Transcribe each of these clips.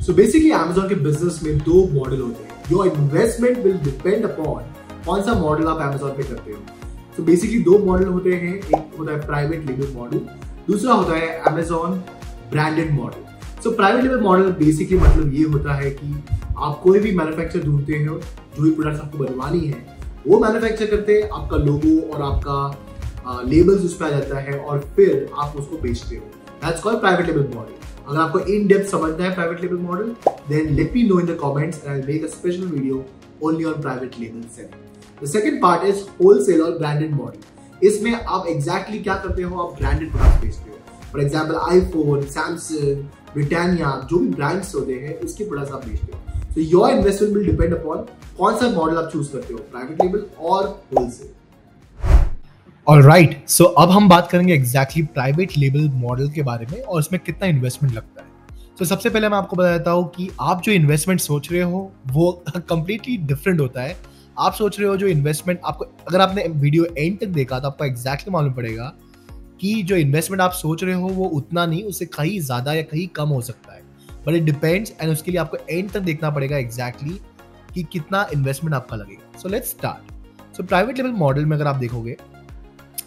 So basically Amazon के business में दो मॉडल होते हैं. Your investment will depend upon कौन सा मॉडल आप Amazon पे करते हो. सो बेसिकली दो मॉडल होते हैं. एक होता है प्राइवेट लेबल मॉडल, दूसरा होता है Amazon branded model. So private label model basically मतलब ये होता है कि आप कोई भी मैन्युफैक्चर ढूंढते हो, जो भी प्रोडक्ट्स आपको बनवानी है वो मैन्युफैक्चर करते हैं, आपका लोगो और आपका लेबल्स उस पर आ जाता है और फिर आप उसको बेचते हो. That's called private label model. अगर आपको इन डेप्थ समझना है private label model, then let me know in the comments and I will make a special video only on private label selling. The second part is wholesale और branded model. इसमें आप exactly क्या करते हो, आप branded products बेचते हो. For example iPhone, Samsung, Britannia, जो भी ब्रांड्स होते हैं इसके प्रोडक्ट्स आप बेचते हो. तो your investment will depend upon कौन सा मॉडल आप चूज करते हो, प्राइवेट लेबल और होलसेल. ऑलराइट, सो अब हम बात करेंगे एग्जैक्टली प्राइवेट लेबल मॉडल के बारे में और उसमें कितना इन्वेस्टमेंट लगता है. तो सबसे पहले मैं आपको बता देता हूँ कि आप जो इन्वेस्टमेंट सोच रहे हो वो कंप्लीटली डिफरेंट होता है. आप सोच रहे हो जो इन्वेस्टमेंट आपको, अगर आपने वीडियो एंड तक देखा तो आपको एग्जैक्टली मालूम पड़ेगा कि जो इन्वेस्टमेंट आप सोच रहे हो वो उतना नहीं, उससे कहीं ज़्यादा या कहीं कम हो सकता है. बट इट डिपेंड्स एंड उसके लिए आपको एंड तक देखना पड़ेगा एग्जैक्टली कि कितना इन्वेस्टमेंट आपका लगेगा. So let's start. So private level model में अगर आप देखोगे,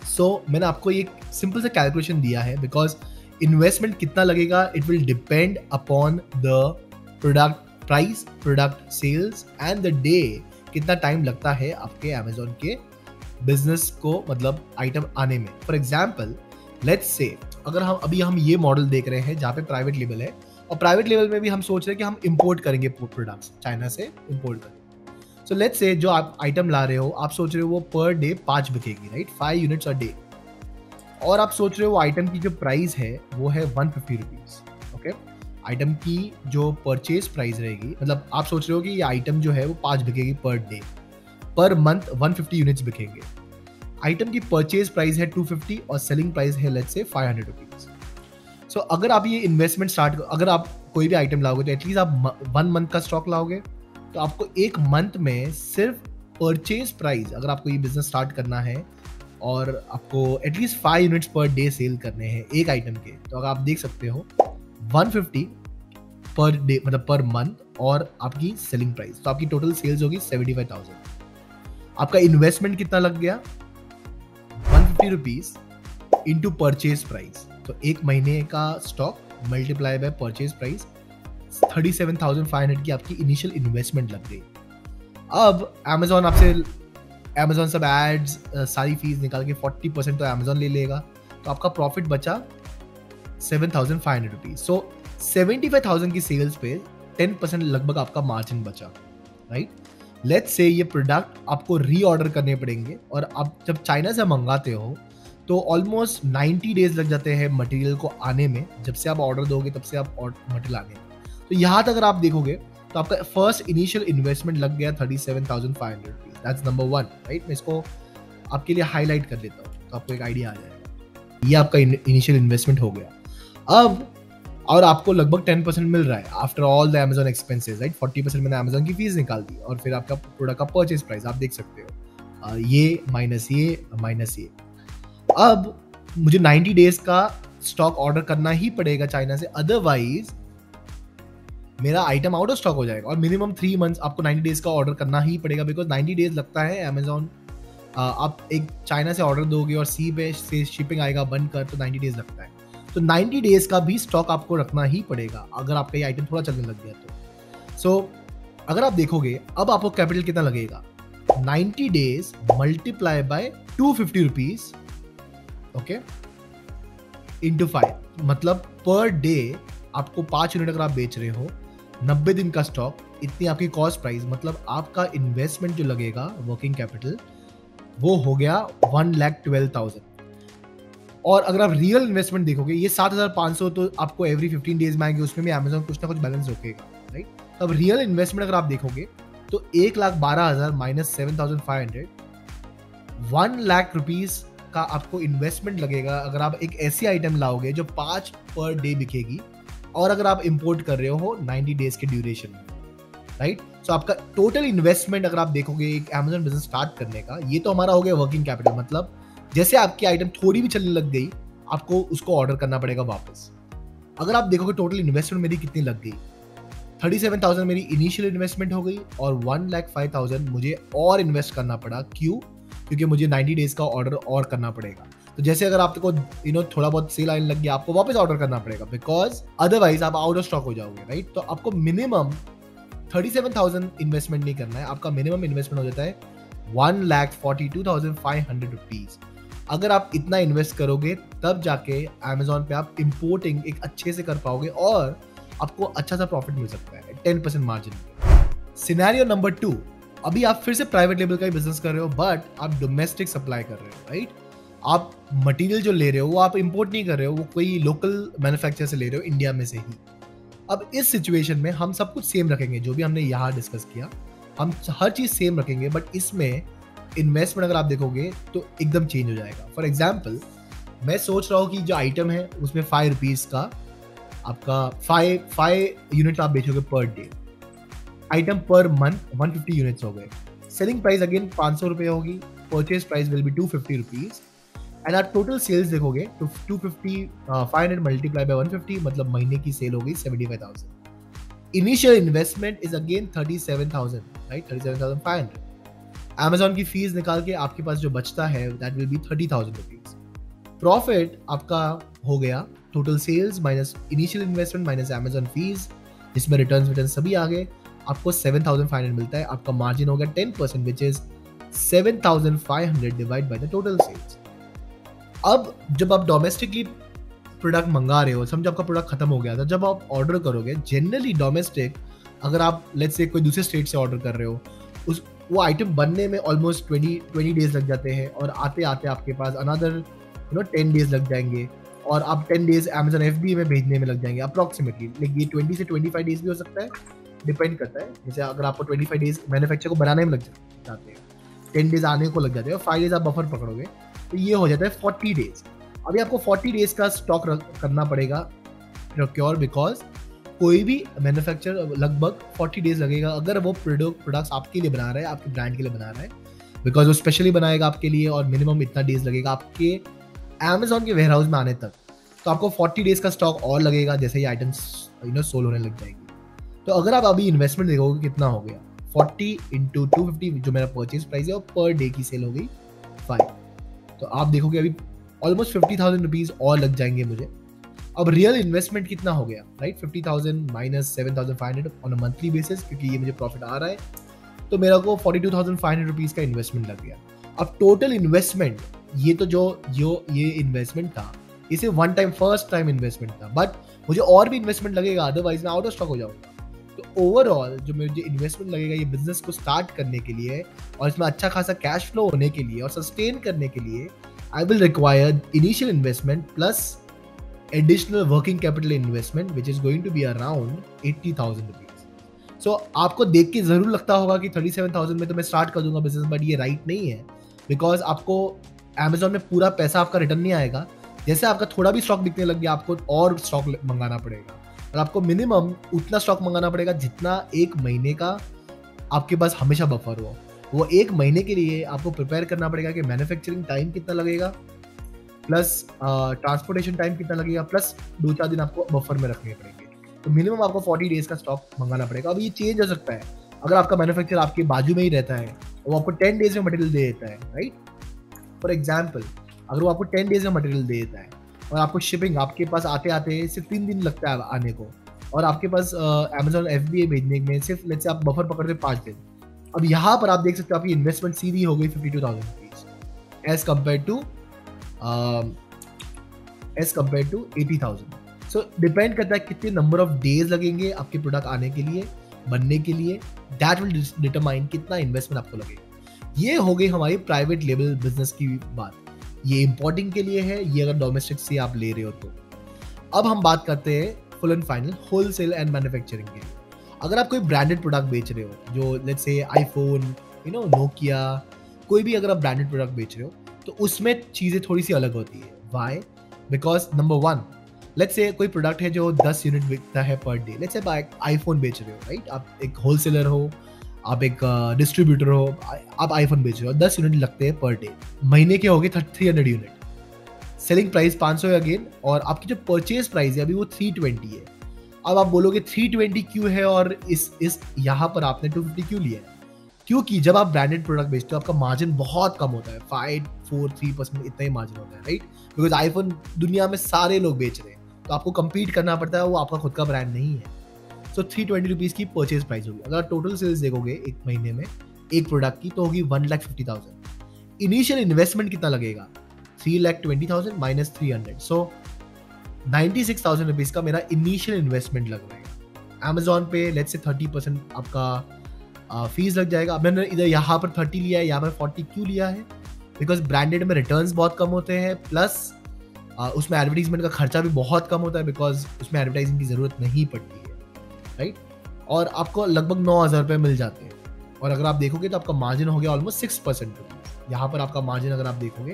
सो मैंने आपको एक सिंपल सा कैलकुलेशन दिया है, बिकॉज इन्वेस्टमेंट कितना लगेगा it will depend upon the product price, product sales and the day, कितना टाइम लगता है आपके अमेजोन के बिजनेस को, मतलब आइटम आने में. फॉर एग्जाम्पल लेट्स से अगर हम ये मॉडल देख रहे हैं जहाँ पे प्राइवेट लेवल है, और प्राइवेट लेवल में भी हम सोच रहे हैं कि हम इंपोर्ट करेंगे प्रोडक्ट्स, चाइना से इंपोर्ट करेंगे. सो लेट्स से जो आप आइटम ला रहे हो, आप सोच रहे हो वो पर डे 5 बिकेगी, राइट, 5 यूनिट्स अ डे. और आप सोच रहे हो आइटम की जो प्राइस है वो है 150 रुपीज. ओके, आइटम की जो परचेज प्राइस रहेगी, मतलब आप सोच रहे हो कि ये आइटम जो है वो 5 बिकेगी per day, per month 150 units बिकेंगे. आइटम की परचेज प्राइस है 250 और सेलिंग प्राइस है लेट्स से 500 रुपीज. सो अगर आप ये इन्वेस्टमेंट अगर आप कोई भी आइटम लाओगे तो एटलीस्ट आप 1 मंथ का स्टॉक लाओगे, तो आपको एक मंथ में सिर्फ परचेज प्राइस, अगर आपको ये बिजनेस स्टार्ट करना है और आपको at least 5 units per day sell करने हैं एक आइटम के, तो अगर आप देख सकते हो 150 पर डे मतलब पर मंथ, और आपकी सेलिंग प्राइस, तो आपकी टोटल सेल्स होगी 75,000. आपका इन्वेस्टमेंट कितना लग गया, 150 रुपीज इंटू परचेज प्राइस. तो एक महीने का stock multiply by purchase price, 37,500 की आपकी इनिशियल इन्वेस्टमेंट लग गई. अब अमेजोन सब एड्स सारी फीस निकाल के 40% तो अमेजोन ले लेगा, तो आपका प्रॉफिट बचा 7,500 रुपीज. सो 75,000 की सेल्स पे 10% लगभग आपका मार्जिन बचा, राइट. लेट्स से ये प्रोडक्ट आपको रीऑर्डर करने पड़ेंगे, और आप जब चाइना से मंगाते हो तो ऑलमोस्ट 90 डेज लग जाते हैं मटेरियल को आने में. जब से आप ऑर्डर दोगे तब से आप मटेरियल आने में. तो यहाँ तक अगर आप देखोगे तो आपका फर्स्ट इनिशियल इन्वेस्टमेंट लग गया 37,500 रुपीज. That's number 1, right. मैं इसको आपके लिए हाईलाइट कर देता हूँ तो आपको एक आइडिया आ जाएगा. ये आपका इनिशियल इन्वेस्टमेंट हो गया. अब और आपको लगभग 10% मिल रहा है after all the Amazon expenses, right. 40% मैंने अमेजोन की फीस निकाल दी, और फिर आपका प्रोडक्ट का परचेज प्राइस आप देख सकते हो, ये माइनस ये. अब मुझे 90 डेज का स्टॉक ऑर्डर करना ही पड़ेगा चाइना से, अदरवाइज मेरा आइटम आउट ऑफ स्टॉक हो जाएगा. और मिनिमम 3 मंथ्स आपको 90 डेज का ऑर्डर करना ही पड़ेगा, बिकॉज 90 डेज लगता है अमेजोन. आप एक चाइना से ऑर्डर दोगे और सी पे से शिपिंग आएगा बंद कर, तो 90 डेज लगता है. तो 90 डेज का भी स्टॉक आपको रखना ही पड़ेगा अगर आपका ये आइटम थोड़ा चलने लग गया तो. सो अगर आप देखोगे अब आपको कैपिटल कितना लगेगा, 90 days multiply by 250 rupees, okay, into 5, मतलब पर डे आपको 5 यूनिट अगर आप बेच रहे हो, 90 दिन का स्टॉक, इतनी आपकी कॉस्ट प्राइस, मतलब आपका इन्वेस्टमेंट जो लगेगा वर्किंग कैपिटल वो हो गया 1,12,000. और अगर आप रियल इन्वेस्टमेंट देखोगे, ये 7,500 तो आपको एवरी 15 डेज में आएंगे, उसमें भी अमेजोन कुछ ना कुछ बैलेंस रखेगा, राइट. अब रियल इन्वेस्टमेंट अगर आप देखोगे तो 1,12,000 माइनस 7,500, 1 लाख रुपीज का आपको इन्वेस्टमेंट लगेगा अगर आप एक ऐसी आइटम लाओगे जो 5 पर डे बिकेगी, और अगर आप इंपोर्ट कर रहे हो 90 डेज के ड्यूरेशन में, राइट. सो आपका टोटल इन्वेस्टमेंट अगर आप देखोगे एक अमेजोन बिजनेस स्टार्ट करने का, ये तो हमारा हो गया वर्किंग कैपिटल, मतलब जैसे आपकी आइटम थोड़ी भी चलने लग गई आपको उसको ऑर्डर करना पड़ेगा वापस. अगर आप देखोगे टोटल इन्वेस्टमेंट मेरी कितनी लग गई, 37,000 मेरी इनिशियल इन्वेस्टमेंट हो गई और 1,05,000 मुझे और इन्वेस्ट करना पड़ा। क्यों? क्योंकि मुझे 90 डेज का ऑर्डर और करना पड़ेगा। तो जैसे अगर आपको थोड़ा बहुत सेल आने लग गया, आपको वापस ऑर्डर करना पड़ेगा, बिकॉज अदरवाइज आप आउट ऑफ स्टॉक हो जाओगे, राइट? तो आपको मिनिमम 37,000 इन्वेस्टमेंट नहीं करना है, आपका मिनिमम इन्वेस्टमेंट हो जाता है 1,42,500 रुपीज। अगर आप इतना इन्वेस्ट करोगे तब जाके Amazon पे आप इंपोर्टिंग एक अच्छे से कर पाओगे और आपको अच्छा सा प्रॉफिट मिल सकता है 10% मार्जिन। सिनेरियो नंबर 2, अभी आप फिर से प्राइवेट लेवल का ही बिजनेस कर रहे हो, बट आप डोमेस्टिक सप्लाई कर रहे हो, राइट? आप मटेरियल जो ले रहे हो वो आप इंपोर्ट नहीं कर रहे हो, वो कोई लोकल मैन्युफैक्चरर से ले रहे हो, इंडिया में से ही। अब इस सिचुएशन में हम सब कुछ सेम रखेंगे, जो भी हमने यहाँ डिस्कस किया हम हर चीज सेम रखेंगे, बट इसमें इन्वेस्टमेंट अगर आप देखोगे तो एकदम चेंज हो जाएगा। फॉर एग्जाम्पल, मैं सोच रहा हूँ कि जो आइटम है उसमें 5 रुपीज का आपका 5 यूनिट आप बेचोगे per day, item per month 150 units हो गए, सेलिंग प्राइस अगेन 500 रुपये होगी, purchase price will be 250 rupees, and आप टोटल सेल्स देखोगे तो 250 500 मल्टीप्लाई बाय 150 मतलब महीने की सेल हो गई 75,000। Initial investment is again 37,000, right? 37,500। Amazon की फीस निकाल के आपके पास जो बचता है that will be 30,000 rupees. Profit आपका हो गया total sales minus initial investment minus Amazon fees, जिसमें रिटर्न सभी आ गए, आपको 7,500 मिलता है। आपका मार्जिन हो गया 10% which is 7,500 divide by the total sales. अब जब आप डोमेस्टिकली प्रोडक्ट मंगा रहे हो, समझो आपका प्रोडक्ट खत्म हो गया था, जब आप ऑर्डर करोगे जनरली डोमेस्टिक, अगर आप लेट्स से कोई दूसरे स्टेट से ऑर्डर कर रहे हो, उस वो आइटम बनने में ऑलमोस्ट 20 डेज लग जाते हैं और आते आते आपके पास अनदर 10 डेज लग जाएंगे और आप 10 डेज Amazon FBA में भेजने में लग जाएंगे अप्रॉक्सीमेटली। लेकिन ये 20 से 25 डेज भी हो सकता है, डिपेंड करता है। जैसे अगर आपको 25 डेज मैन्युफैक्चर को बनाने में लग जाते हैं, 10 डेज आने को लग जाते हैं और 5 डेज आप बफर पकड़ोगे तो ये हो जाता है 40 डेज। अभी आपको 40 डेज का स्टॉक करना पड़ेगा प्रोक्योर, बिकॉज कोई भी मैन्युफैक्चरर लगभग 40 डेज लगेगा अगर वो प्रोडक्ट्स आपके लिए बना रहा है, आपके ब्रांड के लिए बना रहा है, बिकॉज वो स्पेशली बनाएगा आपके लिए और मिनिमम इतना डेज लगेगा आपके Amazon के वेयर हाउस में आने तक। तो आपको 40 डेज का स्टॉक और लगेगा जैसे ही आइटम्स सोल होने लग जाएगी। तो अगर आप अभी इन्वेस्टमेंट देखोगे कितना हो गया, 40 इंटू 250 जो मेरा परचेज प्राइस है और पर डे की सेल हो गई 5। तो आप देखोगे अभी ऑलमोस्ट 50,000 रुपीज और लग जाएंगे मुझे। अब रियल इन्वेस्टमेंट कितना हो गया, right? 50,000 minus 7,500 on a monthly basis, क्योंकि ये मुझे प्रॉफिट आ रहा है, तो मेरा को 42,500 रुपीज का इन्वेस्टमेंट लग गया। अब टोटल इन्वेस्टमेंट, ये तो जो ये इन्वेस्टमेंट था, इसे one time first time investment था, बट मुझे और भी इन्वेस्टमेंट लगेगा, अदरवाइज मैं आउट ऑफ स्टॉक हो जाऊंगा। तो ओवरऑल जो मुझे इन्वेस्टमेंट लगेगा ये बिजनेस को स्टार्ट करने के लिए और इसमें अच्छा खासा कैश फ्लो होने के लिए और सस्टेन करने के लिए, I will require initial investment plus additional working capital investment which is going to be around 80,000 rupees. So आपको देख के जरूर लगता होगा कि 37,000 में तो मैं स्टार्ट कर दूंगा बिजनेस, बट ये राइट नहीं है, बिकॉज आपको Amazon में पूरा पैसा आपका रिटर्न नहीं आएगा। जैसे आपका थोड़ा भी स्टॉक बिकने लग गया आपको और स्टॉक मंगाना पड़ेगा और आपको मिनिमम उतना स्टॉक मंगाना पड़ेगा जितना एक महीने का आपके पास हमेशा बफर हो। वो एक महीने के लिए आपको प्रिपेयर करना पड़ेगा कि मैन्युफैक्चरिंग टाइम कितना लगेगा, प्लस ट्रांसपोर्टेशन टाइम कितना लगेगा, प्लस 2-4 दिन आपको बफर में रखने पड़ेंगे। तो मिनिमम आपको 40 डेज का स्टॉक मंगाना पड़ेगा। अब ये चेंज हो सकता है अगर आपका मैन्युफैक्चर आपके बाजू में ही रहता है, वो आपको 10 डेज में मटेरियल दे देता है, राइट? फॉर एग्जाम्पल, अगर वो आपको 10 डेज में मटेरियल दे देता है और आपको शिपिंग आपके पास आते आते सिर्फ 3 दिन लगता है आने को, और आपके पास Amazon FBA भेजने में सिर्फ लेट्स से आप बफर पकड़ते 5 दिन। अब यहाँ पर आप देख सकते हो आपकी इन्वेस्टमेंट सीधी हो गई 52,000 rupees as compared to 80,000। So depend करता है कितने नंबर ऑफ डेज लगेंगे आपके प्रोडक्ट आने के लिए, बनने के लिए, दैट विल डिटरमाइन कितना इन्वेस्टमेंट आपको लगेगा। ये हो गई हमारी प्राइवेट लेवल बिजनेस की बात। ये इंपोर्टिंग के लिए है, ये अगर डोमेस्टिक से आप ले रहे हो तो। अब हम बात करते हैं full and final wholesale and manufacturing के लिए। अगर आप कोई ब्रांडेड प्रोडक्ट बेच रहे हो, जो लेट्स से आईफोन, नोकिया, कोई भी अगर आप ब्रांडेड प्रोडक्ट बेच रहे हो तो उसमें चीज़ें थोड़ी सी अलग होती है। Y? Because number 1, let's say कोई प्रोडक्ट है जो 10 यूनिट बिकता है पर डे, लेट्स से आप आईफोन बेच रहे हो, राइट? आप एक होलसेलर हो, आप एक डिस्ट्रीब्यूटर हो, आप आईफोन बेच रहे हो, 10 यूनिट लगते हैं पर डे, महीने के हो गए 300 यूनिट, सेलिंग प्राइस 500 है अगेन, और आपकी जो परचेज प्राइस है अभी वो 320 है। अब आप बोलोगे 320 क्यों है और इस यहाँ पर आपने 250 क्यों लिया है? क्योंकि जब आप ब्रांडेड प्रोडक्ट बेचते हो आपका मार्जिन बहुत कम होता है, 5-4-3% इतना ही मार्जिन होता है, राइट? बिकॉज आईफोन दुनिया में सारे लोग बेच रहे हैं, तो आपको compete करना पड़ता है, वो आपका खुद का ब्रांड नहीं है। सो 320 रुपीज़ की परचेज प्राइस होगी। अगर टोटल सेल्स देखोगे एक महीने में एक प्रोडक्ट की तो होगी 1,50,000। इनिशियल इन्वेस्टमेंट कितना लगेगा? 3,20,000 माइनस 300, सो 96,000 रुपीज़ का मेरा इनिशियल इन्वेस्टमेंट लग जाएगा। अमेजोन पे लेट्स से 30% आपका फीस लग जाएगा। अब मैंने इधर यहाँ पर 30 लिया है, यहाँ पर 40 क्यों लिया है? बिकॉज ब्रांडेड में रिटर्न्स बहुत कम होते हैं, प्लस उसमें एडवर्टीजमेंट का खर्चा भी बहुत कम होता है, बिकॉज उसमें एडवर्टाइजिंग की ज़रूरत नहीं पड़ती है, राइट? और आपको लगभग 9,000 रुपये मिल जाते हैं। और अगर आप देखोगे तो आपका मार्जिन हो गया ऑलमोस्ट 6%। यहाँ पर आपका मार्जिन अगर आप देखोगे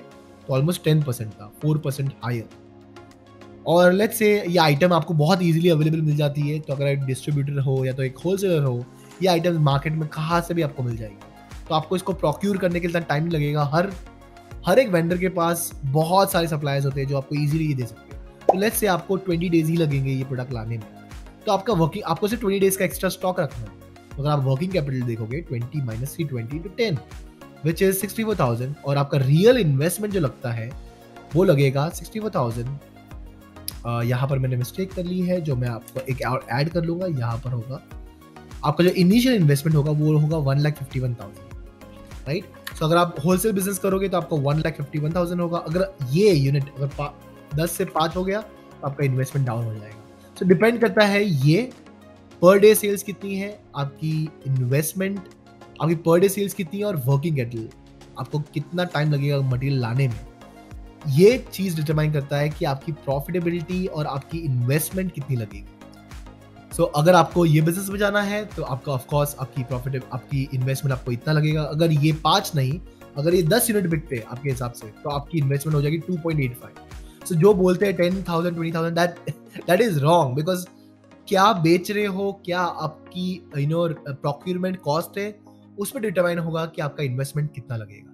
तो ऑलमोस्ट 10% था, 4% हायर। और लेट्स से ये आइटम आपको बहुत इजीली अवेलेबल मिल जाती है, तो अगर एक डिस्ट्रीब्यूटर हो या तो एक होलसेलर हो, ये आइटम मार्केट में कहाँ से भी आपको मिल जाएगी। तो आपको इसको प्रोक्यूर करने के लिए टाइम नहीं लगेगा। हर एक वेंडर के पास बहुत सारे सप्लायर्स होते हैं जो आपको इजीली ये दे सकते हैं। तो लेट्स से आपको 20 डेज ही लगेंगे ये प्रोडक्ट लाने में, तो आपको सिर्फ 20 डेज का एक्स्ट्रा स्टॉक रखना है। तो अगर आप वर्किंग कैपिटल देखोगे 20 माइनस 320 to 10 विच इज 64,000, और आपका रियल इन्वेस्टमेंट जो लगता है वो लगेगा 64,000। यहाँ पर मैंने मिस्टेक कर ली है, जो मैं आपको एक और ऐड कर लूँगा। यहाँ पर होगा आपका जो इनिशियल इन्वेस्टमेंट होगा वो होगा 1,51,000, राइट? सो अगर आप होलसेल बिजनेस करोगे तो आपको 1,51,000 होगा। अगर ये यूनिट अगर 10 से 5 हो गया तो आपका इन्वेस्टमेंट डाउन हो जाएगा। सो डिपेंड करता है ये पर डे सेल्स कितनी है, आपकी इन्वेस्टमेंट, आपकी पर डे सेल्स कितनी है, और वर्किंग कैपिटल आपको कितना टाइम लगेगा मटेरियल लाने में। ये चीज़ डिटरमाइन करता है कि आपकी प्रॉफिटेबिलिटी और आपकी इन्वेस्टमेंट कितनी लगेगी। सो अगर आपको ये बिजनेस में जाना है तो आपका ऑफकोर्स आपकी इन्वेस्टमेंट आपको इतना लगेगा। अगर ये 5 नहीं, अगर ये 10 यूनिट बिकते हैं आपके हिसाब से, तो आपकी इन्वेस्टमेंट हो जाएगी 2.85। सो जो बोलते हैं 10,000 20,000, दैट इज रॉन्ग, बिकॉज क्या बेच रहे हो, क्या आपकी प्रोक्यूरमेंट कॉस्ट है, उस पर डिटरमाइन होगा कि आपका इन्वेस्टमेंट कितना लगेगा।